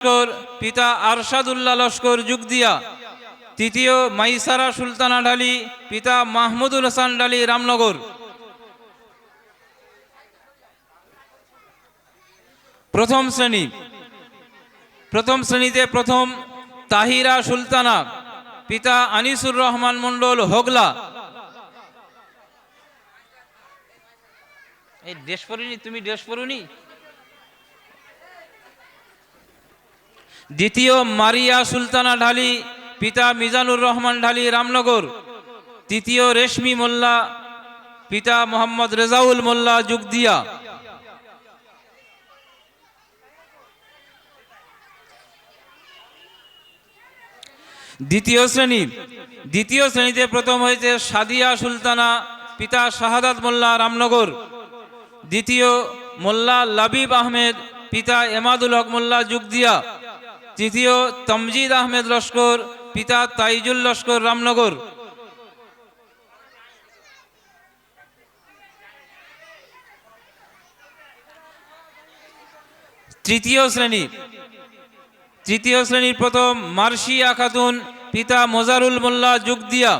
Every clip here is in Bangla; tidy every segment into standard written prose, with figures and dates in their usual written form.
লস্কর পিতা আরশাদুল্লাহ লস্কর যুগদিয়া। তৃতীয় মাইসারা সুলতানা ঢালি পিতা মাহমুদুল হাসান ঢালি রামনগর। প্রথম শ্রেণীতে প্রথম তাহিরা সুলতানা পিতা আনিসুর রহমান মন্ডল হোগলা। এই ড্রেস পরিনি, তুমি ড্রেস পরুনি। দ্বিতীয় মারিয়া সুলতানা ঢালি পিতা মিজানুর রহমান ঢালি রামনগর। তৃতীয় রেশমি মোল্লা পিতা মোহাম্মদ রেজাউল মোল্লা যুগদিয়া। দ্বিতীয় শ্রেণীতে প্রথম হয়েছে সাদিয়া সুলতানা পিতা শাহাদাত মোল্লা রামনগর। দ্বিতীয় মোল্লা লাবিব আহমেদ পিতা এমাদুল হক মোল্লা যুগদিয়া। তৃতীয় তমজিদ আহমেদ লস্কর পিতা তাইজুল লস্কর রামনগর। তৃতীয় শ্রেণীর প্রথম মার্শিয়া খাতুন পিতা মোজারুল মোল্লা যুগদিয়া।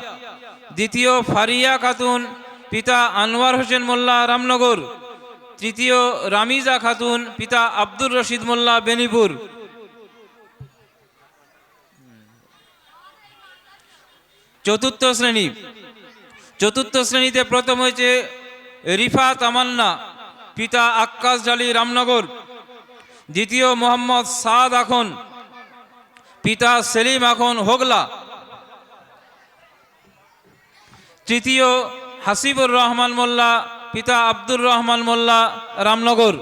দ্বিতীয় ফারিয়া খাতুন পিতা আনোয়ার হোসেন মোল্লা রামনগর। তৃতীয় রামিজা খাতুন পিতা আব্দুর রশিদ মোল্লা বেনিপুর। চতুর্থ শ্রেণীতে প্রথম হয়েছে রিফা তামান্না পিতা আক্কাস ঢালি রামনগর। দ্বিতীয় মোহাম্মদ সাদ আখন পিতা সেলিম আখন হোগলা। তৃতীয় হাসিবুর রহমান মোল্লা পিতা আব্দুর রহমান মোল্লা রামনগর।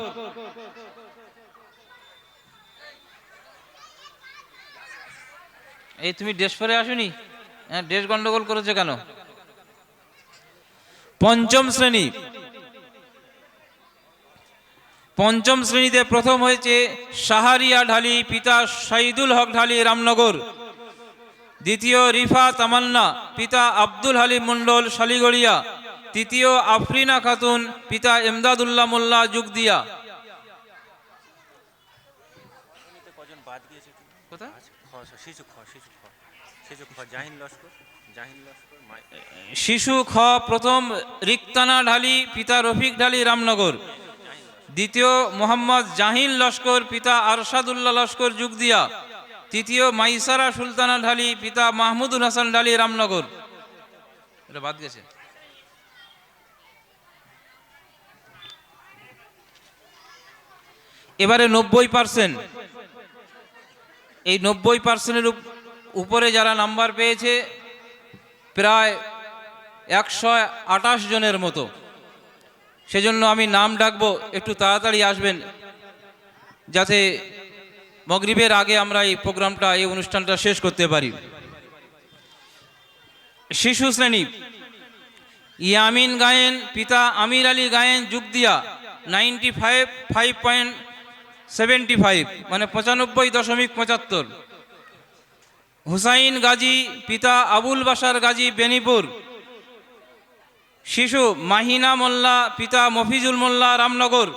এই তুমি ড্রেস পরে আসুনি, হ্যাঁ ড্রেস গন্ডগোল করেছে কেন? পঞ্চম শ্রেণীতে প্রথম হয়েছে শাহরিয়া ঢালি পিতা শহীদুল হক ঢালি রামনগর। দ্বিতীয় রিফা তামান্না পিতা আব্দুল হালিম মন্ডল শালিগড়িয়া। তৃতীয় আফরিনা খাতুন পিতা এমদাদুল্লাহ মোল্লা যুগদিয়া। শিশু খ প্রথম রিক্তানা ঢালি পিতা রফিক ঢালি রামনগর। দ্বিতীয় মোহাম্মদ জাহিন লস্কর পিতা আরশাদুল্লাহ লস্কর যুগদিয়া। তৃতীয় মাইসারা সুলতানা ঢালি পিতা মাহমুদুল হাসান ঢালি রামনগর। এটা বাদ গেছে। এবারে 90%, এই 90%-এর উপরে যারা নাম্বার পেয়েছে প্রায় 128 জনের মতো। সেজন্য আমি নাম ডাকবো, একটু তাড়াতাড়ি আসবেন যাতে মাগরিবের আগে আমরা এই অনুষ্ঠানটা শেষ করতে পারি। শিশু শ্রেণী ইয়ামিন গায়েন পিতা আমির আলী গায়েন যুগদিয়া 95.75 মানে 95.75। হুসাইন গাজী পিতা আবুল বাশার গাজী বেনিপুর। শিশু মাহিনা মোল্লা পিতা মফিজুল মোল্লা রামনগর।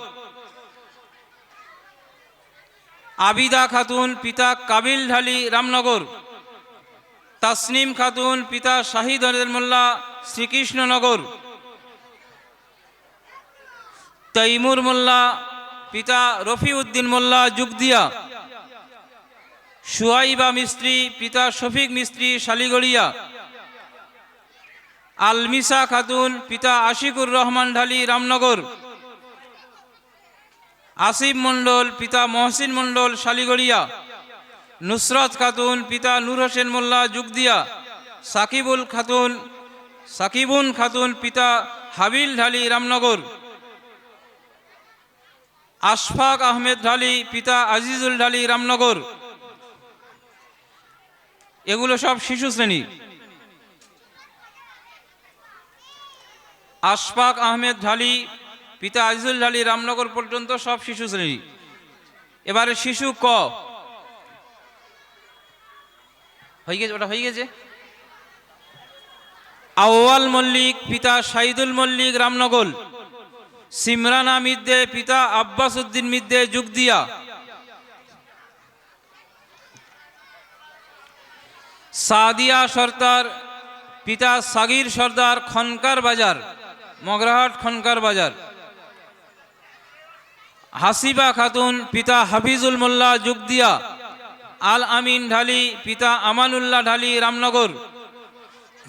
আবিদা খাতুন পিতা কাবিল ঢালি রামনগর। তাসনিম খাতুন পিতা শাহিদ মোল্লা শ্রীকৃষ্ণনগর। তৈমুর মোল্লা পিতা রফিউদ্দিন মোল্লা যুগদিয়া। সুয়াইবা মিস্ত্রি পিতা শফিক মিস্ত্রি শালিগড়িয়া। আলমিসা খাতুন পিতা আশিকুর রহমান ঢালি রামনগর। আসিফ মন্ডল পিতা মহসিন মন্ডল শালিগড়িয়া। নুসরত খাতুন পিতা নূর হোসেন মোল্লা যুগদিয়া। সাকিবুন খাতুন পিতা হাবিল ঢালি রামনগর। আশফাক আহমেদ ঢালি পিতা আজিজুল ঢালি রামনগর। এগুলো সব শিশু শ্রেণী। আশফাক আহমেদ ঢালি পিতা আজিজুল ঢালি রামনগর পর্যন্ত সব শিশু শ্রেণী। এবারে শিশু ক হয়ে গেছে। আউয়াল মল্লিক পিতা শাহিদুল মল্লিক রামনগর। সিমরানা মিদ্দে পিতা আব্বাস উদ্দিন মিদ্দে যুগদিয়া। সাদিয়া সর্দার, পিতা সাগির সর্দার, খনকার বাজার, মগরাহাট খনকার বাজার। হাসিবা খাতুন, পিতা হাফিজুল মোল্লা, যুগদিয়া। আল আমিন ঢালি, পিতা আমানুল্লাহ ঢালি, রামনগর।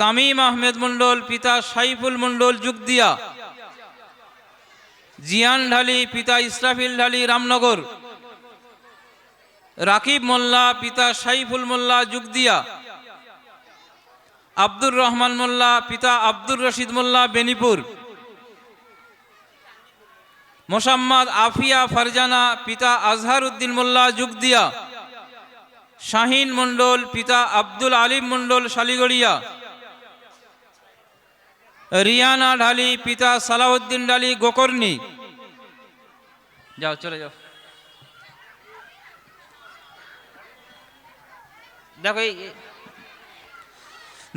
তামিম আহমেদ মণ্ডল, পিতা সাইফুল মণ্ডল, যুগদিয়া। জিয়ান ঢালি, পিতা ইসরাফিল ঢালি, রামনগর। রাকিব মোল্লা, পিতা সাইফুল মোল্লা, যুগদিয়া। আব্দুর রহমান মোল্লা, পিতা আব্দুর রশিদ মোল্লা, বেনিপুর। মোসাম্মদ আফিয়া ফারজানা, পিতা আজহার উদ্দিন মোল্লা, যুগদিয়া। শাহিন মণ্ডল, পিতা আব্দুল আলিম মণ্ডল, শালিগড়িয়া। রিয়ানা ঢালি, পিতা সালাউদ্দিন ঢালি, গোকর্ণী। যাও, চলে যাও। দেখো,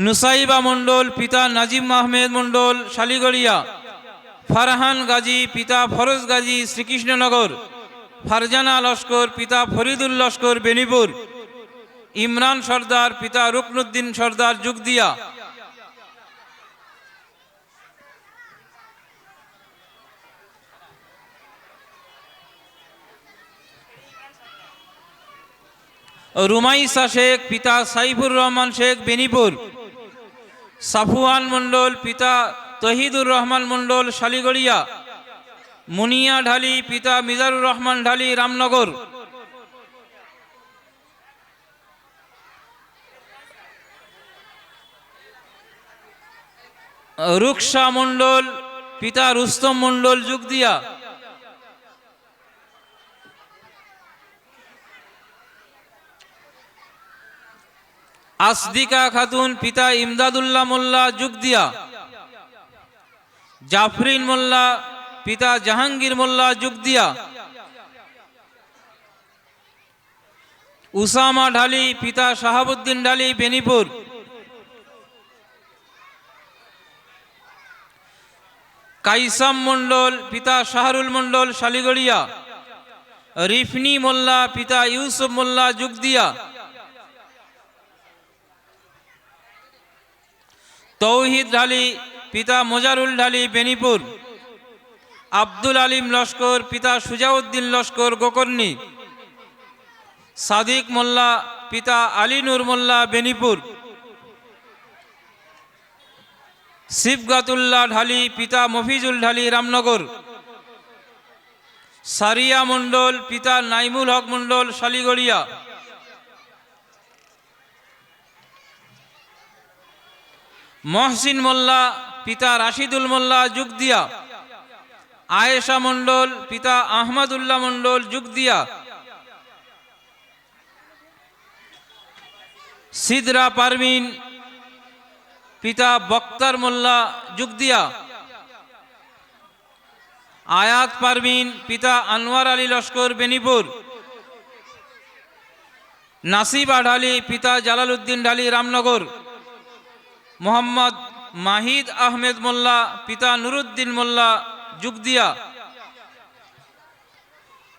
নুসাইবা মণ্ডল, পিতা নাজিম আহমেদ মণ্ডল, শালিগড়িয়া। ফারহান গাজী, পিতা ফরোজ গাজী, শ্রীকৃষ্ণনগর। ফারজানা লস্কর, পিতা ফরিদুল লস্কর, বেনিপুর। ইমরান সর্দার, পিতা রুকনুদ্দিন সর্দার, যুগদিয়া। রুমাইসা শেখ, পিতা সাইফুর রহমান শেখ, বেনিপুর। সাফুয়ান মণ্ডল, পিতা তহিদুর রহমান মণ্ডল, শালিগড়িয়া। মুনিয়া ঢালি, পিতা মিজানুর রহমান ঢালি, রামনগর। রুকসা মণ্ডল, পিতা রুস্তম মণ্ডল, যুগদিয়া। আসদিকা খাতুন, পিতা ইমদাদুল্লাহ মোল্লা, যুগদিয়া। জাফরিন মোল্লা, পিতা জাহাঙ্গীর মোল্লা, যুগদিয়া। উসামা ঢালি, পিতা শাহাবুদ্দিন ঢালি, বেনিপুর। কাইসাম মণ্ডল, পিতা শাহরুল মণ্ডল, শালিগড়িয়া। রিফনি মোল্লা, পিতা ইউসুফ মোল্লা, যুগদিয়া। তৌহিদ ঢালি, পিতা মোজারুল ঢালি, বেনিপুর। আব্দুল আলিম লস্কর, পিতা সুজাউদ্দিন লস্কর, গোকর্ণী। সাদিক মোল্লা, পিতা আলী নূর মোল্লা, বেনিপুর। সিবগাতুল্লাহ ঢালি, পিতা মফিজুল ঢালি, রামনগর। সারিয়া মণ্ডল, পিতা নাইমুল হক মণ্ডল, শালিগড়িয়া। মহসিন মোল্লা, পিতা রাশিদুল মোল্লা, যুগদিয়া। আয়েশা মণ্ডল, পিতা আহমদুল্লাহ মণ্ডল, যুগদিয়া। সিদরা পারমিন, পিতা বক্তার মোল্লা, যুগদিয়া। আয়াত পারমিন, পিতা আনোয়ার আলী লস্কর, বেনিপুর। নাসিবা ঢালি, পিতা জালালউদ্দিন ঢালি, রামনগর। মোহাম্মদ মাহিদ আহমেদ মোল্লা, পিতা নুরুদ্দিন মোল্লা, যুগদিয়া।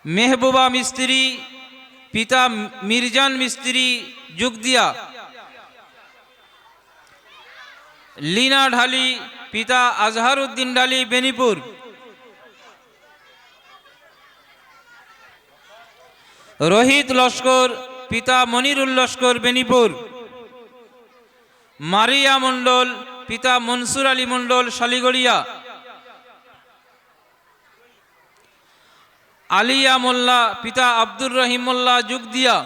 মেহবুবা মিস্ত্রি, পিতা মির্জান মিস্ত্রি, যুগদিয়া। লীনা ঢালি, পিতা আজহার উদ্দিন ঢালি, বেনিপুর। রোহিত লস্কর, পিতা মনিরুল লস্কর, বেনিপুর। মারিয়া মণ্ডল, পিতা মনসুর আলী মণ্ডল, শালিগড়িয়া। আলিয়া মোল্লা, পিতা আব্দুর রহিম মোল্লা, যুগদিয়া।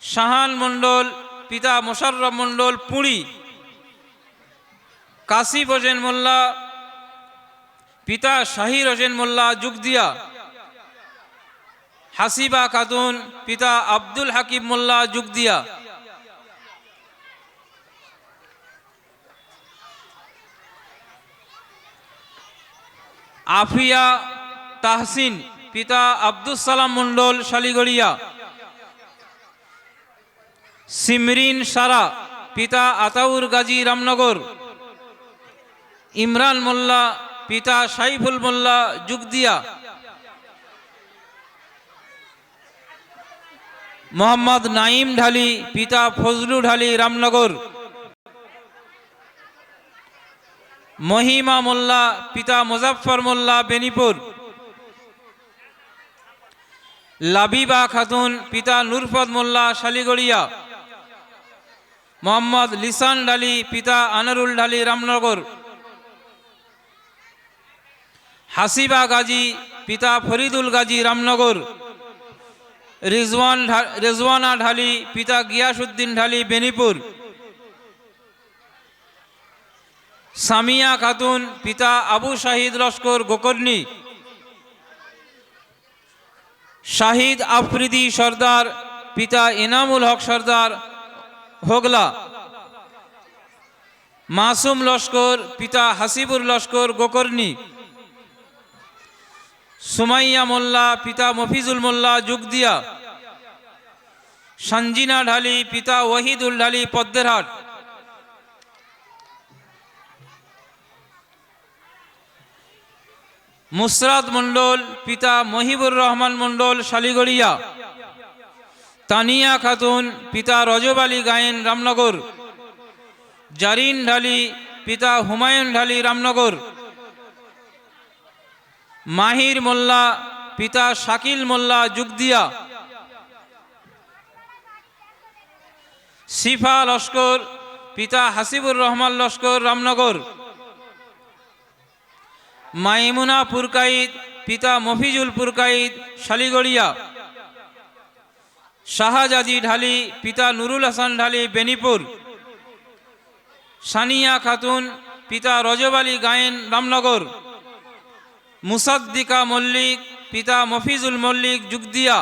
শাহান মণ্ডল, পিতা মোশাররফ মণ্ডল, পুরী। কাসিফ হোসেন মোল্লা, পিতা শাহির হোসেন মোল্লা, যুগদিয়া। হাসিবা খাতুন, পিতা আব্দুল হাকিম মোল্লা, যুগদিয়া। আফিয়া তাহসিন, পিতা আব্দুল সালাম মণ্ডল, শালিগড়িয়া। সিমরিন সারা, পিতা আতাউর গাজী, রামনগর। ইমরান মোল্লা, পিতা সাইফুল মোল্লা, যুগদিয়া। মোহাম্মদ নাইম ঢালি পিতা ফজলু ঢালি রামনগর। মহিমা মোল্লা পিতা মুজাফফর মোল্লা বেনিপুর। লাবিবা খাতুন পিতা নূরফত মোল্লা শালিগড়িয়া। মোহাম্মদ লিসান ঢালি পিতা আনারুল ঢালি রামনগর। হাসিবা গাজী পিতা ফরিদুল গাজী রামনগর। রেজওয়ানা ঢালি পিতা গিয়াসউদ্দিন ঢালি বেনিপুর। সামিয়া খাতুন পিতা আবু শাহিদ লস্কর গোকর্ণী। শাহিদ আফ্রিদি সর্দার পিতা এনামুল হক সর্দার হোগলা। মাসুম লস্কর পিতা হাসিবুর লস্কর গোকর্ণী। সুমাইয়া মোল্লা পিতা মফিজুল মোল্লা যুগদিয়া। সঞ্জিনা ঢালি পিতা ওয়াহিদুল ঢালি পদ্মেরহাট। মুসরাত মন্ডল পিতা মহিবুর রহমান মন্ডল শালিগড়িয়া। তানিয়া খাতুন পিতা রজব আলী গায়েন রামনগর। জারিন ঢালি পিতা হুমায়ুন ঢালি রামনগর। মাহির মোল্লা পিতা শাকিল মোল্লা যুগদিয়া। সিফা লস্কর পিতা হাসিবুর রহমান লস্কর রামনগর। মাইমুনা পুরকাইদ পিতা মফিজুল পুরকাইদ শালিগড়িয়া। শাহজাদি ঢালি পিতা নুরুল হাসান ঢালি বেনিপুর। সানিয়া খাতুন পিতা রজব আলী গায়েন রামনগর। মুসাদ্দিকা মল্লিক পিতা মফিজুল মল্লিক যুগদিয়া।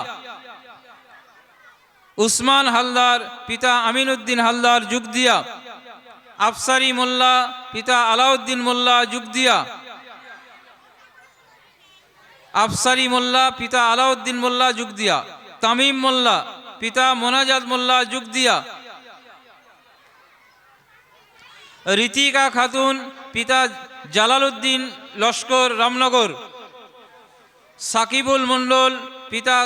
উসমান হালদার পিতা আমিনউদ্দিন হালদার যুগদিয়া। আফসারি মোল্লা পিতা আলাউদ্দিন মোল্লা যুগদিয়া। আফসারি মোল্লা পিতা আলাউদ্দিন মোল্লা যুগদিয়া। তামিম মোল্লা পিতা মোনাজাত মোল্লা যুগদিয়া। ঋতিকা খাতুন পিতা জালালউদ্দিন লস্কর রামনগর। সাকিবুল মন্ডল পিতা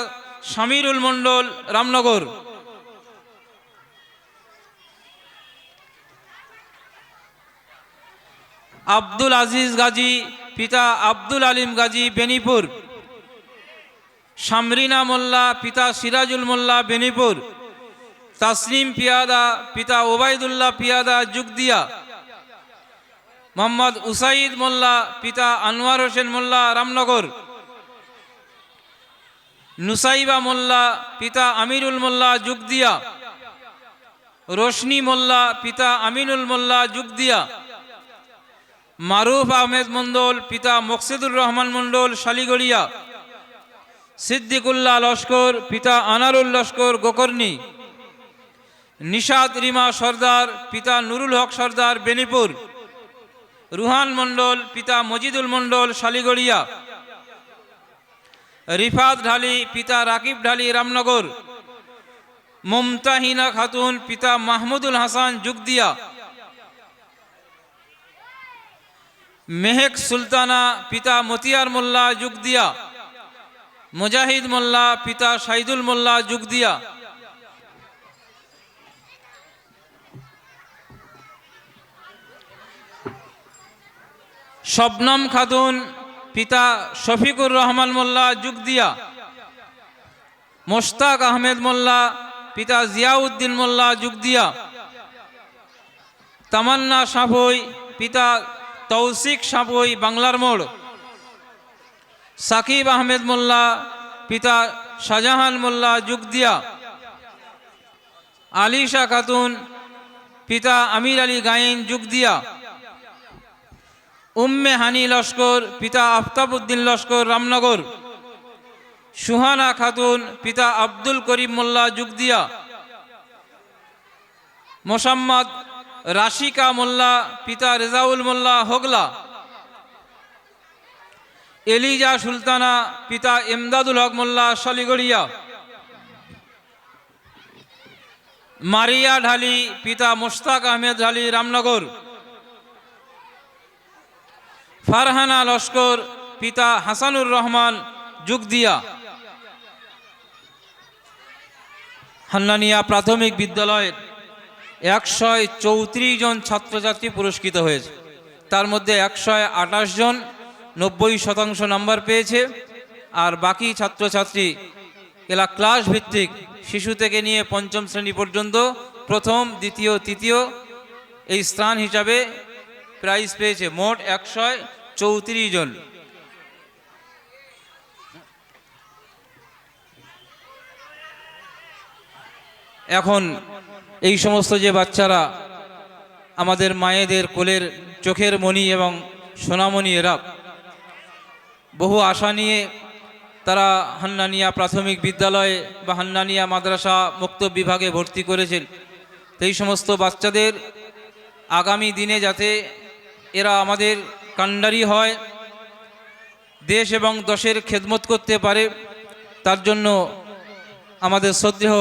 শামিরুল মন্ডল রামনগর। আব্দুল আজিজ গাজী পিতা আব্দুল আলিম গাজী বেনিপুর। শামরিনা মোল্লা পিতা সিরাজুল মোল্লা বেনিপুর। তাসলিম পিয়াদা পিতা ওবায়দুল্লাহ পিয়াদা যুগদিয়া। মোহাম্মদ উসাইদ মোল্লা পিতা আনোয়ার হোসেন মোল্লা রামনগর। নুসাইবা মোল্লা পিতা আমিরুল মোল্লা যুগদিয়া। রোশনি মোল্লা পিতা আমিনুল মোল্লা যুগদিয়া। মারুফ আহমেদ মন্ডল পিতা মকসিদুর রহমান মন্ডল শালিগড়িয়া। সিদ্দিকুল্লাহ লস্কর পিতা আনারুল লস্কর গোকর্ণী। নিশাত রিমা সর্দার পিতা নুরুল হক সর্দার বেনিপুর। রুহান মন্ডল পিতা মজিদুল মন্ডল শালিগড়িয়া। রিফাত ঢালি পিতা রাকিব ঢালি রামনগর। মুমতাহিনা খাতুন পিতা মাহমুদুল হাসান যুগদিয়া। মেহেক সুলতানা পিতা মতিয়ার মোল্লা যুগদিয়া। মুজাহিদ মোল্লা পিতা সাইদুল মোল্লা যুগদিয়া। শবনম খাতুন পিতা শফিকুর রহমান মোল্লা যুগদিয়া। মোশতাক আহমেদ মোল্লা পিতা জিয়াউদ্দিন মোল্লা যুগদিয়া। তামান্না সাঁপুই পিতা তৌসিক সাঁপুই বাংলার মোড়। সাকিব আহমেদ মোল্লা পিতা শাহজাহান মোল্লা যুগদিয়া। আলিশা খাতুন পিতা আমির আলী গায়েন যুগদিয়া। উম্মে হানি লস্কর পিতা আফতাবউদ্দিন লস্কর রামনগর। সুহানা খাতুন পিতা আব্দুল করিম মোল্লা যুগদিয়া। মোসাম্মদ রাশিকা মোল্লা পিতা রেজাউল মোল্লা হোগলা। এলিজা সুলতানা পিতা এমদাদুল হক মোল্লা শালিগড়িয়া। মারিয়া ঢালি পিতা মোশতাক আহমেদ ঢালি রামনগর। ফারহানা লস্কর পিতা হাসানুর রহমান যুগদিয়া। হান্নানিয়া প্রাথমিক বিদ্যালয়ের 134 জন ছাত্রছাত্রী পুরস্কৃত হয়েছে। তার মধ্যে 128 জন 90% নাম্বার পেয়েছে। আর বাকি ছাত্রছাত্রী এরা ক্লাস ভিত্তিক শিশু থেকে নিয়ে পঞ্চম শ্রেণী পর্যন্ত প্রথম, দ্বিতীয়, তৃতীয় এই স্থান হিসাবে প্রাইজ পেয়েছে। মোট 134 জন। এখন এই সমস্ত যে বাচ্চারা আমাদের মায়েদের কোলের চোখের মণি এবং সোনামণি, এরা বহু আশা নিয়ে তারা হান্নানিয়া প্রাথমিক বিদ্যালয়ে বা হান্নানিয়া মাদ্রাসা মুক্তব বিভাগে ভর্তি করেছেন। এই সমস্ত বাচ্চাদের আগামী দিনে যাতে এরা আমাদের কাণ্ডারি হয়, দেশ এবং দশের খেদমত করতে পারে, তার জন্য আমাদের শ্রদ্ধেয়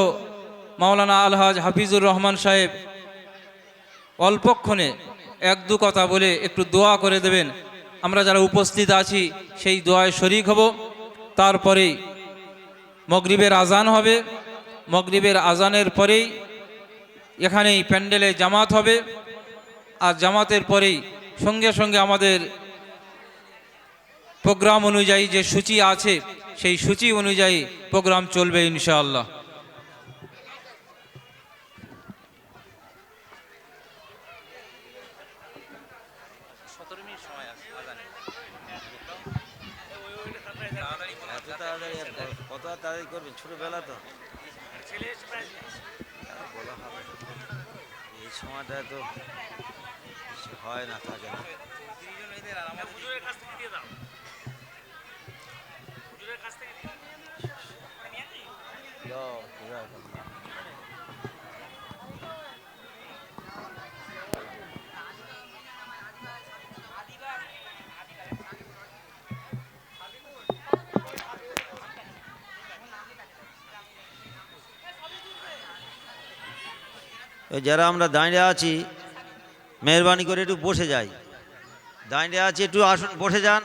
মাওলানা আলহাজ হাফিজুর রহমান সাহেব অল্পক্ষণে এক দু কথা বলে একটু দোয়া করে দেবেন। আমরা যারা উপস্থিত আছি সেই দোয়ায় শরিক হব। তারপরেই মগরিবের আজান হবে। মগরিবের আজানের পরেই এখানেই প্যান্ডেলে জামাত হবে। আর জামাতের পরেই সঙ্গে সঙ্গে আমাদের প্রোগ্রাম অনুযায়ী যে সূচি আছে সেই সূচি অনুযায়ী প্রোগ্রাম চলবে ইনশাআল্লাহ। কত তাড়াতাড়ি করবেন, ছোটবেলা তো বলা হবে, এই সময়টা তো হয় না, থাকে না। যারা আমরা দাঁড়িয়ে আছি মেহরবানি করে একটু বসে যাই। দাঁড়িয়ে আছি একটু আসুন, বসে যান,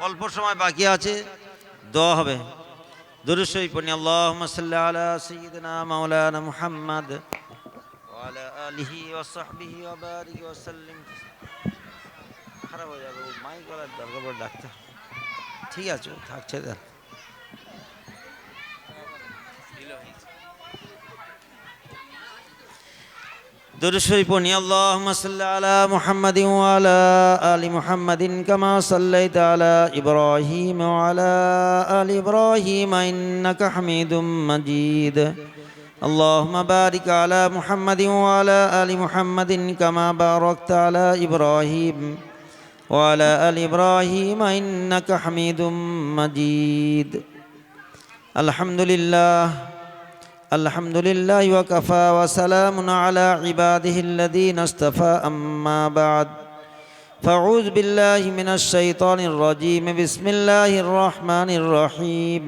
অল্প সময় বাকি আছে, দোয়া হবে। দুরূদ শরীফ পড়ি। আল্লাহুম্মা সাল্লি আলা সাইয়্যিদিনা মাওলানা মুহাম্মদ ওয়া আলা আলিহি ওয়া সাহবিহি ওয়া বারিক ওয়া সাল্লিম। খারাপ হয়ে যাবে, মাইক গলার দরকার পড়ে ডাক্তার। ঠিক আছে, ও থাকছে। দেন দুরূদ শরীফ পড়ি। আল্লাহুম্মা সাল্লি আলা মুহাম্মাদিন ওয়া আলা আলি মুহাম্মাদিন কামা সাল্লাইতা আলা ইব্রাহিম ওয়া আলা আলি ইব্রাহিম ইন্নাকা হামিদুম মাজিদ। আল্লাহুম্মা বারিক আলা মুহাম্মাদিন ওয়া আলা আলি মুহাম্মাদিন কামা বারাকতা আলা ইব্রাহিম ওয়া আলা আলি ইব্রাহিম ইন্নাকা হামিদুম মাজিদ। আলহামদুলিল্লাহ আলহামদুলিল্লাহি ওয়া কাফা ওয়া সালামুন আলা ইবাদিহিল্লাযীনা ইসতাফা, আম্মা বা'দ। ফাউযু বিল্লাহি মিনাশ শাইতানির রাজীম। বিসমিল্লাহির রহমানির রহিম।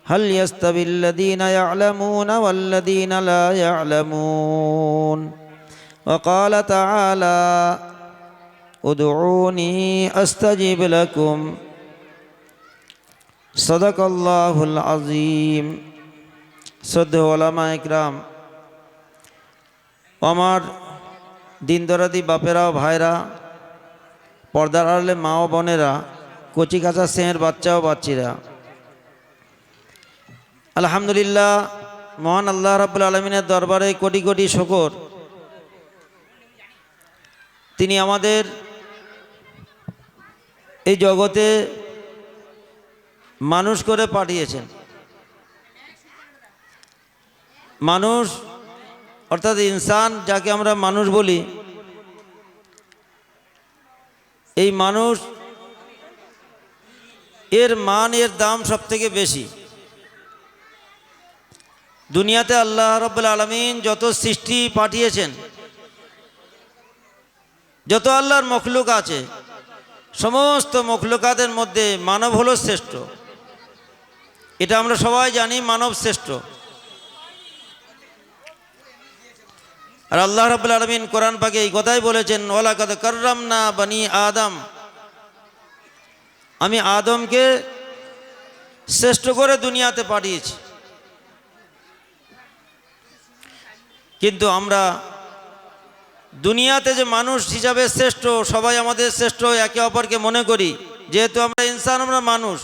হাল ইয়াস্তাবিল্লাযীনা ইয়া'লামুনা ওয়াল্লাযীনা লা ইয়া'লামুন। ওয়া ক্বালা তাআলা উদউনি আস্তাজিব লাকুম। সাদাকাল্লাহুল আযীম। শ্রদ্ধেয় ওলামা ইকরাম, আমার দিন দরাদি বাপেরা, ভাইরা, পর্দার আড়ালে মা ও বোনেরা, কচি কাঁচা স্নেহের বাচ্চা ও বাচ্চিরা, আলহামদুলিল্লাহ, মহান আল্লাহ রাব্বুল আলামিনের দরবারে কোটি কোটি শুকর। তিনি আমাদের এই জগতে মানুষ করে পাঠিয়েছেন। মানুষ অর্থাৎ ইনসান, যাকে আমরা মানুষ বলি, এই মানুষ এর মান, এর দাম সব থেকে বেশি। দুনিয়াতে আল্লাহ রাব্বুল আলামিন যত সৃষ্টি পাঠিয়েছেন, যত আল্লাহর মখলুক আছে, সমস্ত মখলুকাতের মধ্যে মানব হলো শ্রেষ্ঠ। এটা আমরা সবাই জানি, মানব শ্রেষ্ঠ। আর আল্লাহ রাব্বুল আলামিন কোরআন পাকে এই কথাই বলেছেন, ওয়ালাকাদ কাররামনা বানি আদম। আমি আদমকে শ্রেষ্ঠ করে দুনিয়াতে পাঠিয়েছি। কিন্তু আমরা দুনিয়াতে যে মানুষ হিসাবে শ্রেষ্ঠ, সবাই আমাদের শ্রেষ্ঠ একে অপরকে মনে করি, যেহেতু আমরা ইনসান, আমরা মানুষ।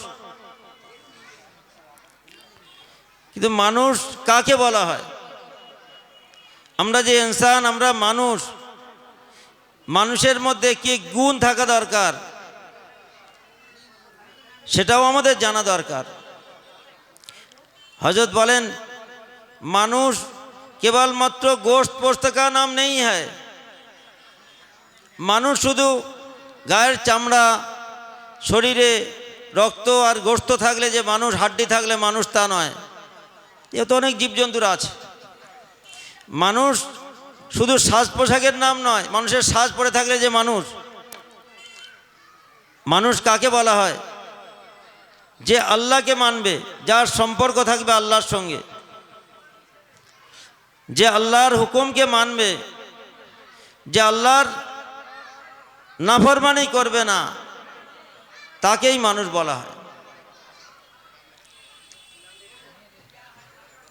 কিন্তু মানুষ কাকে বলা হয়? আমরা যে ইনসান, আমরা মানুষ, মানুষের মধ্যে কি গুণ থাকা দরকার সেটাও আমাদের জানা দরকার। হযরত বলেন, মানুষ কেবলমাত্র গোশত পোস্ত কা নাম নেই হ্যায়। মানুষ শুধু গায়ের চামড়া, শরীরে রক্ত আর গোশত থাকলে যে মানুষ, হাড্ডি থাকলে মানুষ, তা নয়। এ তো অনেক জীবজন্তুরা আছে। মানুষ শুধু সাজ পোশাকের নাম নয়, মানুষের সাজ পরে থাকলে যে মানুষ। মানুষ কাকে বলা হয়? যে আল্লাহকে মানবে, যার সম্পর্ক থাকবে আল্লাহর সঙ্গে, যে আল্লাহর হুকুমকে মানবে, যে আল্লাহর নাফরমানি করবে না, তাকেই মানুষ বলা হয়।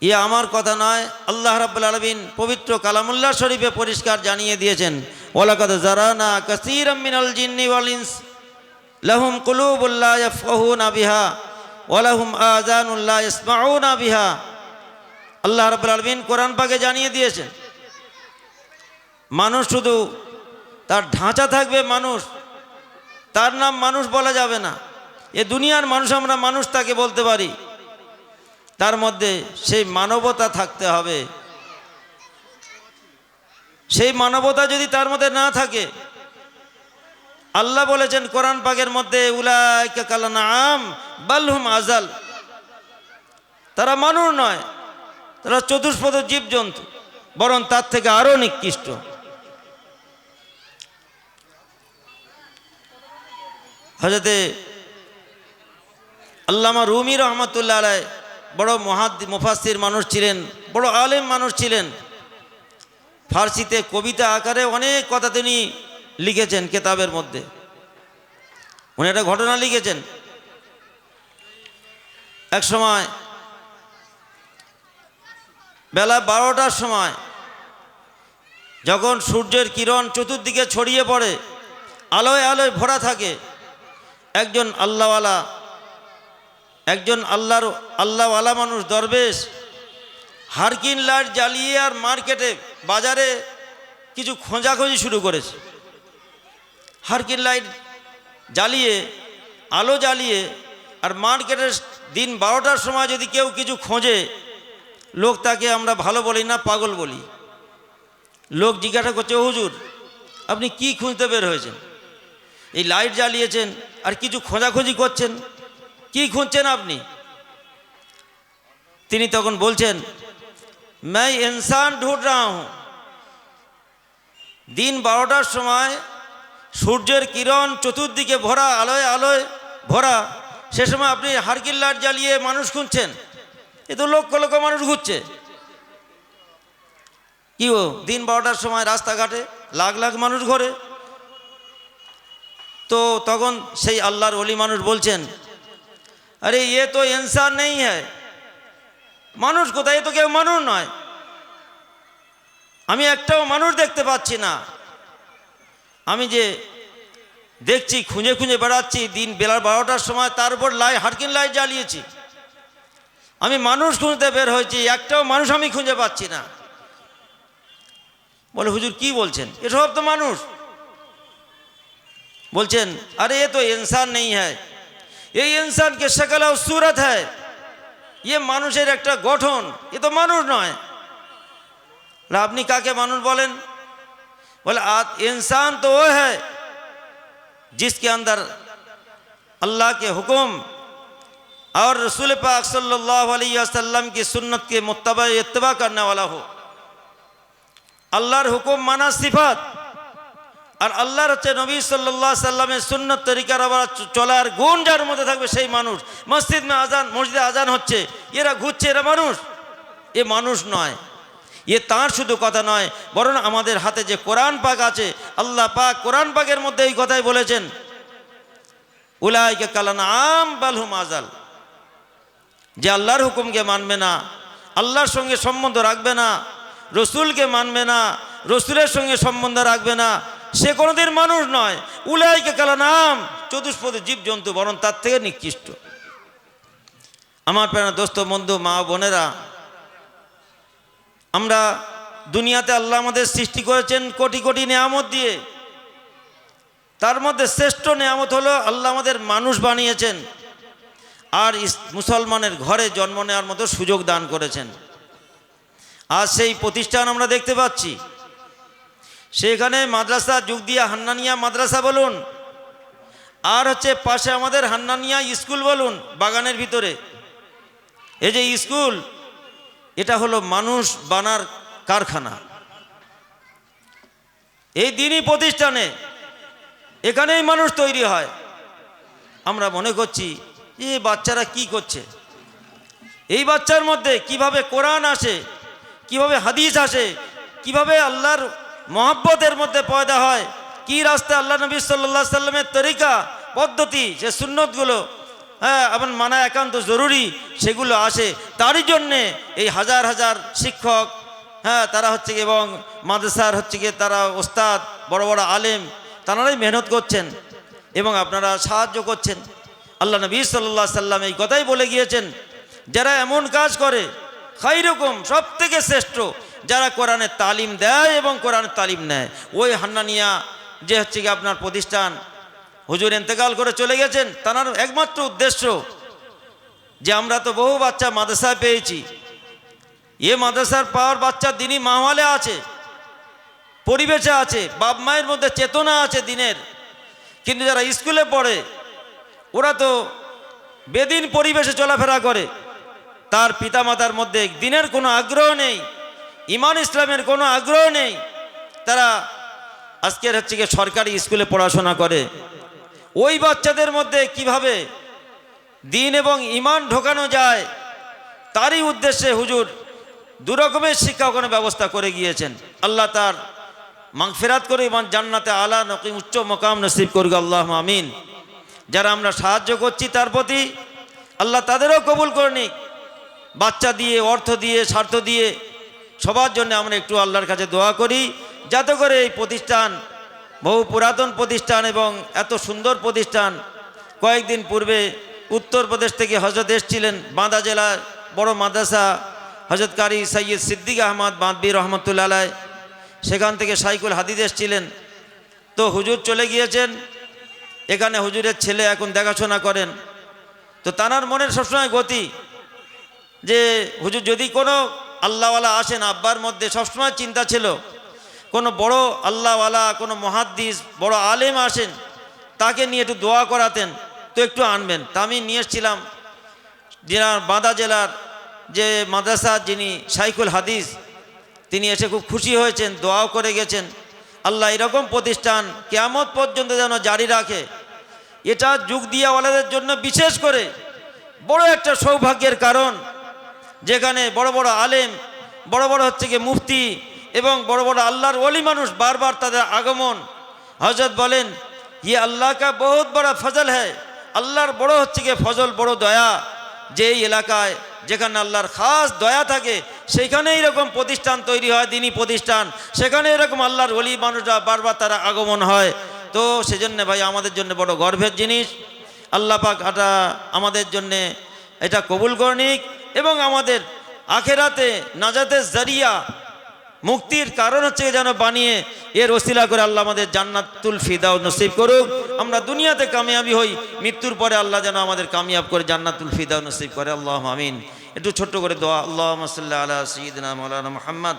ইয়ে আমার কথা নয়, আল্লাহ রাব্বুল আলামিন পবিত্র কালামুল্লাহ শরীফে পরিষ্কার জানিয়ে দিয়েছেন, ওয়ালাকাদ জারানা কাসীরাম মিনাল জিন্নি ওয়াল ইনস লাহুম কুলুবুল লা ইয়াফকাহুনা বিহা ওয়া লাহুম আযানুল লা ইয়াসমাউনা বিহা। আল্লাহ রাব্বুল আলামিন কোরআন পাকে জানিয়ে দিয়েছেন, মানুষ শুধু তার ঢাঁচা থাকবে মানুষ, তার নাম মানুষ বলা যাবে না। এ দুনিয়ার মানুষ, আমরা মানুষ তাকে বলতে পারি, তার মধ্যে সেই মানবতা থাকতে হবে। সেই মানবতা যদি তার মধ্যে না থাকে, আল্লাহ বলেছেন কোরআন পাকের মধ্যে, উলাইকা কাল আনআম বাল হুম আযাল। তারা মানুষ নয়, তারা চতুষ্পদ জীবজন্তু, বরং তার থেকে আরো নিকৃষ্ট। হযরতে আল্লামা রুমি রহমাতুল্লাহ আলাইহি বড় মুফাসসির মানুষ ছিলেন, বড় আলেম মানুষ ছিলেন। ফার্সিতে কবিতা আকারে অনেক কথা তিনি লিখেছেন কেতাবের মধ্যে। উনি একটা ঘটনা লিখেছেন। এক সময় বেলা 12টার সময়, যখন সূর্যের কিরণ চতুর্দিকে ছড়িয়ে পড়ে, আলোয় আলোয় ভরা থাকে, একজন আল্লাহওয়ালা মানুষ, দরবেশ, হারকিন লাইট জ্বালিয়ে আর মার্কেটে, বাজারে কিছু খোঁজাখুঁজি শুরু করেছে। হারকিন লাইট জ্বালিয়ে, আলো জ্বালিয়ে, আর মার্কেটের দিন 12টার সময় যদি কেউ কিছু খোঁজে, লোক তাকে আমরা ভালো বলি না, পাগল বলি। লোক জিজ্ঞাসা করছে, হুজুর আপনি কি খুঁজতে বের হয়েছেন? এই লাইট জ্বালিয়েছেন আর কিছু খোঁজাখুঁজি করছেন, কি খুঁজছেন আপনি? তিনি তখন বলছেন, मैं इंसान ढूंढ रहा हूं। দিন 12টার সময় সূর্যের কিরণ চতুর্দিকে ভরা, আলোয় আলোয় ভরা, সে সময় আপনি হারকিন লাইট জ্বালিয়ে মানুষ খুঁজছেন? এ তো লক্ষ লক্ষ মানুষ ঘুরছে। কি ও, দিন 12টার সময় রাস্তাঘাটে লাখ লাখ মানুষ ঘোরে। তো তখন সেই আল্লাহর ওলি মানুষ বলছেন, আরে ये तो इंसान नहीं है। মানুষ কোথায়? এ তো কেউ মানুষ নয়, আমি একটাও মানুষ দেখতে পাচ্ছি না। আমি যে দেখছি, খুঁজে খুঁজে বেড়াচ্ছি দিন বেলা 12টার সময়, তার উপর হারকিন লাইট জ্বালিয়েছি। আমি মানুষ খুঁজতে বের হয়েছি, একটাও মানুষ আমি খুঁজে পাচ্ছি না। বলে, হুজুর কি বলছেন? এসব তো মানুষ। বলছেন, अरे ये तो इंसान नहीं है, ये इंसान के शक्ल और सूरत है। ये মানুষের একটা গঠন, এ তো মানুষ নয়। আপনি কাকে মানুষ বলেন? बोले इंसान तो वो है जिसके अंदर अल्लाह के हुक्म और रसूल पाक सल्लल्लाहु अलैहि वसल्लम की सुन्नत के मुत्तबा इत्तबा करने वाला हो। আল্লাহর হুকুম মানা সিফাত, আর আল্লাহর হচ্ছে নবী সাল্লাল্লাহু আলাইহি সাল্লামের সুন্নত তরিকার আবার চলার গুণ যার মধ্যে থাকবে, সেই মানুষ। মসজিদে আজান হচ্ছে, এরা ঘুরছে, এরা মানুষ? এ মানুষ নয়। এ তার শুধু কথা নয়, বরং আমাদের হাতে যে কোরআন পাক আছে, আল্লাহ পাক কোরআন পাকের মধ্যে এই কথাই বলেছেন, উলাইকা কাল আনআম বাল হুম আযাল। যে আল্লাহর হুকুমকে মানবে না, আল্লাহর সঙ্গে সম্বন্ধ রাখবে না, রসুলকে মানবে না, রসুলের সঙ্গে সম্বন্ধ রাখবে না, সে কোনোদিন মানুষ নয়। উলাইকা কাল নাম, চতুষ্পদী জীবজন্তু, বরং তার থেকে নিকৃষ্ট। আমার প্রাণ দোস্ত, বন্ধু, মা বোনেরা, আমরা দুনিয়াতে আল্লাহ আমাদের সৃষ্টি করেছেন কোটি কোটি নেয়ামত দিয়ে। তার মধ্যে শ্রেষ্ঠ নেয়ামত হলো আল্লাহ আমাদের মানুষ বানিয়েছেন আর মুসলমানের ঘরে জন্ম নেওয়ার মতো সুযোগ দান করেছেন। আজ সেই প্রতিষ্ঠান আমরা দেখতে পাচ্ছি। সেখানে মাদ্রাসা, যুগদিয়া হান্নানিয়া মাদ্রাসা বলুন, আর হচ্ছে পাশে আমাদের হান্নানিয়া স্কুল বলুন, বাগানের ভিতরে এই যে স্কুল, এটা হলো মানুষ বানার কারখানা। এই দিনই প্রতিষ্ঠানে এখানেই মানুষ তৈরি হয়। আমরা মনে করছি এই বাচ্চারা কি করছে, এই বাচ্চার মধ্যে কিভাবে কোরআন আসে, কিভাবে হাদিস আসে, কিভাবে আল্লাহর মহব্বতের মধ্যে পয়দা হয়, কি রাস্তায় আল্লাহ নবী সাল্লাল্লাহু আলাইহি সাল্লামের তরিকা পদ্ধতি, যে সুন্নতগুলো আমার মানা একান্ত জরুরি, সেগুলো আসে। তারই জন্যে এই হাজার হাজার শিক্ষক, তারা হচ্ছে এবং মাদ্রাসার হচ্ছে গিয়ে তারা ওস্তাদ, বড় বড় আলেম, তারাই মেহনত করছেন এবং আপনারা সাহায্য করছেন। আল্লাহ নবী সাল্লাল্লাহু আলাইহি সাল্লাম এই কথাই বলে গিয়েছেন, যারা এমন কাজ করে খাইরুকুম, সব থেকে শ্রেষ্ঠ যারা কোরআনের তালিম দেয় এবং কোরআনের তালিম নেয়। ওই হান্নানিয়া যে হচ্ছে কি আপনার প্রতিষ্ঠান, হুজুর ইন্তেকাল করে চলে গেছেন, তার একমাত্র উদ্দেশ্য যে আমরা তো বহু বাচ্চা মাদ্রাসায় পেয়েছি, এ মাদ্রাসার পাওয়ার বাচ্চা দিনই মাহওয়ালে আছে, পরিবেশে আছে, বাপ মায়ের মধ্যে চেতনা আছে দিনের। কিন্তু যারা স্কুলে পড়ে ওরা তো বেদিন পরিবেশে চলাফেরা করে, তার পিতামাতার মধ্যে দিনের কোনো আগ্রহ নেই, ইমান ইসলামের কোনো আগ্রহ নেই। তারা আজকের হচ্ছে গিয়ে সরকারি স্কুলে পড়াশোনা করে। ওই বাচ্চাদের মধ্যে কিভাবে দিন এবং ইমান ঢোকানো যায়, তারই উদ্দেশ্যে হুজুর দুরকমের শিক্ষা ওখানে ব্যবস্থা করে গিয়েছেন। আল্লাহ তার মাগফিরাত করে এবং জান্নাতে আলা নকিম, উচ্চ মকাম নসিব করুক, আল্লাহুম্মা আমিন। যারা আমরা সাহায্য করছি তার প্রতি আল্লাহ তাদেরও কবুল করে নিক। বাচ্চা দিয়ে, অর্থ দিয়ে, স্বার্থ দিয়ে, সবার জন্য আমরা একটু আল্লাহর কাছে দোয়া করি, যাতে করে এই প্রতিষ্ঠান, বহু পুরাতন প্রতিষ্ঠান এবং এত সুন্দর প্রতিষ্ঠান। কয়েকদিন পূর্বে উত্তরপ্রদেশ থেকে হজরত এসেছিলেন, বাঁদা জেলার বড় মাদ্রাসা, হজরত কারি সৈয়দ সিদ্দিক আহমদ বাঁদবী রহমতুল্লাহ আলাইহ, সেখান থেকে শাইখুল হাদিস এসেছিলেন। তো হুজুর চলে গিয়েছেন, এখানে হুজুরের ছেলে এখন দেখাশোনা করেন। তো তানার মনের সবসময় গতি যে হুজুর যদি কোনো আল্লাহওয়ালা আসেন, আব্বার মধ্যে সবসময় চিন্তা ছিল কোনো বড় আল্লাহওয়ালা, কোনো মুহাদ্দিস, বড় আলেম আসেন, তাকে নিয়ে একটু দোয়া করাতেন, তো একটু আনবেন। তা আমি নিয়ে এসেছিলাম জেলার বাঁদা জেলার যে মাদ্রাসা, যিনি শাইখুল হাদিস, তিনি এসে খুব খুশি হয়েছেন, দোয়াও করে গেছেন। আল্লাহ এরকম প্রতিষ্ঠান কিয়ামত পর্যন্ত যেন জারি রাখে। এটা যুগ দিয়াওয়ালাদের জন্য বিশেষ করে বড় একটা সৌভাগ্যের কারণ, যেখানে বড় বড় আলেম, বড় বড় হচ্ছে গিয়ে মুফতি এবং বড় বড় আল্লাহর ওলি মানুষ বারবার তাদের আগমন। হযরত বলেন, ইয়ে আল্লাহ কা বহুত বড় ফজল হ্যায়, আল্লাহর বড় হচ্ছে গিয়ে ফজল, বড় দয়া, যে এই এলাকায় যেখানে আল্লাহর খাস দয়া থাকে সেইখানে এরকম প্রতিষ্ঠান তৈরি হয়, দিনী প্রতিষ্ঠান, সেখানে এরকম আল্লাহর ওলি মানুষরা বারবার তারা আগমন হয়। তো সেজন্য ভাই আমাদের জন্য বড় গর্বের জিনিস। আল্লাহ পাক এটা আমাদের জন্যে এটা কবুল করে নিক এবং আমাদের আখেরাতে নাজাতের জরিয়া, মুক্তির কারণ হচ্ছে যেন বানিয়ে এর ওসিলা করে আল্লাহ আমাদের জান্নাতুল ফিরদাউস নসিব করুক। আমরা দুনিয়াতে কামিয়াবি হই, মৃত্যুর পরে আল্লাহ যেন আমাদের কামিয়াব করে জান্নাতুল ফিরদাউস নসিব করে, আল্লাহুম্মা আমিন। একটু ছোট্ট করে দোয়া, আল্লাহুম্মা সাল্লি আলা সাইয়্যিদিনা মাওলানা মুহাম্মদ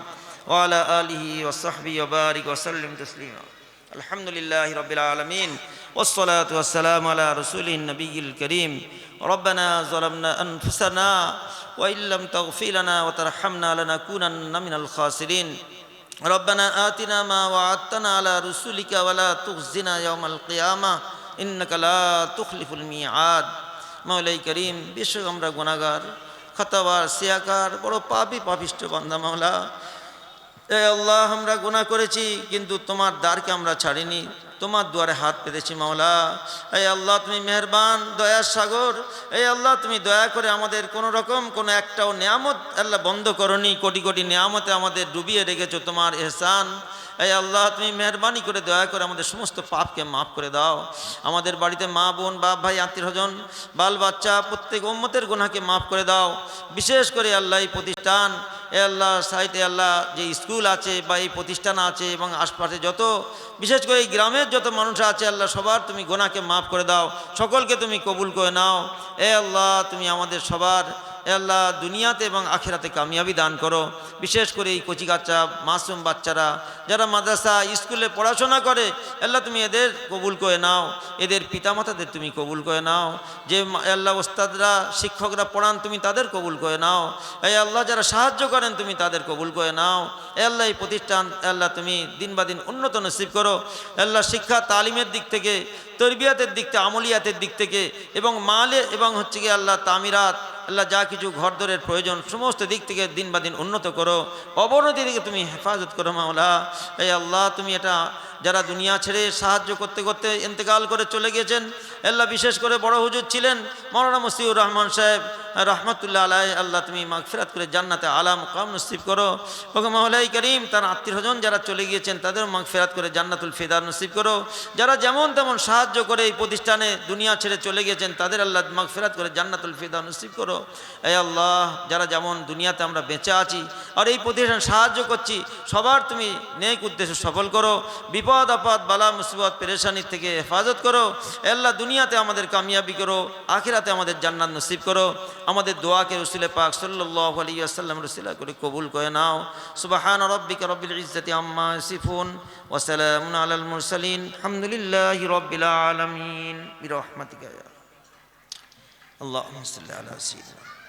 ওয়া আলা আলিহি ওয়া সাহবিহি ওয়া বারিক ওয়া সাল্লিম তাসলিমা। আলহামদুলিল্লাহি রাব্বিল আলামিন ওয়াসসালাতু ওয়াসসালামু আলা রাসূলিন নবিয়্যিল কারীম। রব্বানা যালামনা আনফুসানা ওয়া ইল্লাম তাগফির লানা ওয়া তারহামনা লানাকুনান্না মিনাল খাসিরিন। রব্বানা আতিনা মা ওয়া'আদতানা আলা রাসূলিকা ওয়া লা তুখজিনা ইয়াওমাল কিয়ামাহ ইন্নাকা লা তুখলিফুল মিআদ। মাওলাই করিম, বেশক আমরা গুনাহগার, খাতাওয়ার, সিয়াকার, বড় পাপী পাপিষ্ঠ বান্দা মাওলা, এ আল্লাহ আমরা গুনাহ করেছি কিন্তু তোমার দ্বারকে আমরা ছাড়িনি, তোমার দুয়ারে হাত পেতেছি মাওলা। এই আল্লাহ তুমি মেহেরবান, দয়ার সাগর। এই আল্লাহ তুমি দয়া করে আমাদের কোনো রকম কোনো একটাও নেয়ামত আল্লাহ বন্ধ করনি, কোটি কোটি নেয়ামতে আমাদের ডুবিয়ে রেখেছো তোমার এহসান। এই আল্লাহ তুমি মেহরবানি করে দয়া করে আমাদের সমস্ত পাপকে মাফ করে দাও। আমাদের বাড়িতে মা বোন বাপ ভাই আত্মীয় স্বজন বাল বাচ্চা প্রত্যেক উম্মতের গুনাহকে মাফ করে দাও। বিশেষ করে আল্লাহ এই প্রতিষ্ঠান, এ আল্লাহ সাইটে আল্লাহ যে স্কুল আছে বা এই প্রতিষ্ঠান আছে এবং আশপাশে যত বিশেষ করে এই গ্রামের যত মানুষ আছে আল্লাহ সবার তুমি গুনাহকে মাফ করে দাও, সকলকে তুমি কবুল করে নাও। এ আল্লাহ তুমি আমাদের সবার এ আল্লাহ দুনিয়াতে এবং আখিরাতে কামিয়াবি দান করো। বিশেষ করে এই কচিকাচ্চা মাসুম বাচ্চারা যারা মাদ্রাসা স্কুলে পড়াশোনা করে আল্লাহ তুমি এদের কবুল করে নাও, এদের পিতামাতাদের তুমি কবুল করে নাও। যে আল্লাহ ওস্তাদরা শিক্ষকরা পড়ান তুমি তাদের কবুল করে নাও। এই আল্লাহ যারা সাহায্য করেন তুমি তাদের কবুল করে নাও। এ আল্লাহ এই প্রতিষ্ঠান আল্লাহ তুমি দিন বা দিন উন্নত নসিব করো। আল্লাহ শিক্ষা তালিমের দিক থেকে, তরবিয়াতের দিক থেকে, আমলিয়াতের দিক থেকে এবং মালে এবং হচ্ছে কি আল্লাহ তামিরাত আল্লাহ যা কিছু ঘরদরের প্রয়োজন সমস্ত দিক থেকে দিন বা দিন উন্নত করো, অবনতি থেকে তুমি হেফাজত করো মাওলা। এই আল্লাহ তুমি এটা যারা দুনিয়া ছেড়ে সাহায্য করতে করতে ইন্তেকাল করে চলে গিয়েছেন আল্লাহ, বিশেষ করে বড় হুজুর ছিলেন মৌলানা মসিউর রহমান সাহেব রহমতুল্লাহ আলাই, আল্লাহ তুমি মাগফিরাত করে জান্নাতে আলা মুকাম নসিব করো। ওগো মাওলাই করিম তার আত্মীয় স্বজন যারা চলে গিয়েছেন তাদের মাগফিরাত করে জান্নাতুল ফিরদাউস নসিব করো। যারা যেমন তেমন সাহায্য করে এই প্রতিষ্ঠানে দুনিয়া ছেড়ে চলে গিয়েছেন তাদের আল্লাহ মাগফিরাত করে জান্নাতুল ফিরদাউস নসিব করো। এই আল্লাহ যারা যেমন দুনিয়াতে আমরা বেঁচে আছি আর এই প্রতিষ্ঠান সাহায্য করছি সবার তুমি নেক উদ্দেশ্য সফল করো, বিপদ আপদ বালা মুসিবত পেরেশানির থেকে হেফাজত করো। আল্লাহ দুনিয়াতে আমাদের কামিয়াবি করো, আখিরাতে আমাদের জান্নাত নসিব করো। আমাদের দোয়াকে রসুলে পাক সাল্লাল্লাহু আলাইহি ওয়াসাল্লাম রসিলা করে কবুল করে নাও। সুবহান রাব্বিকা রব্বিল ইজ্জাতি আম্মা ইয়াসিফুন ওয়া সালামুন আলাল মুরসালিন আলহামদুলিল্লাহি রাব্বিল আলামিন বিরহমাতিকা ইয়া আল্লাহুম্মা সাল্লি আলা সাইয়্যিদিনা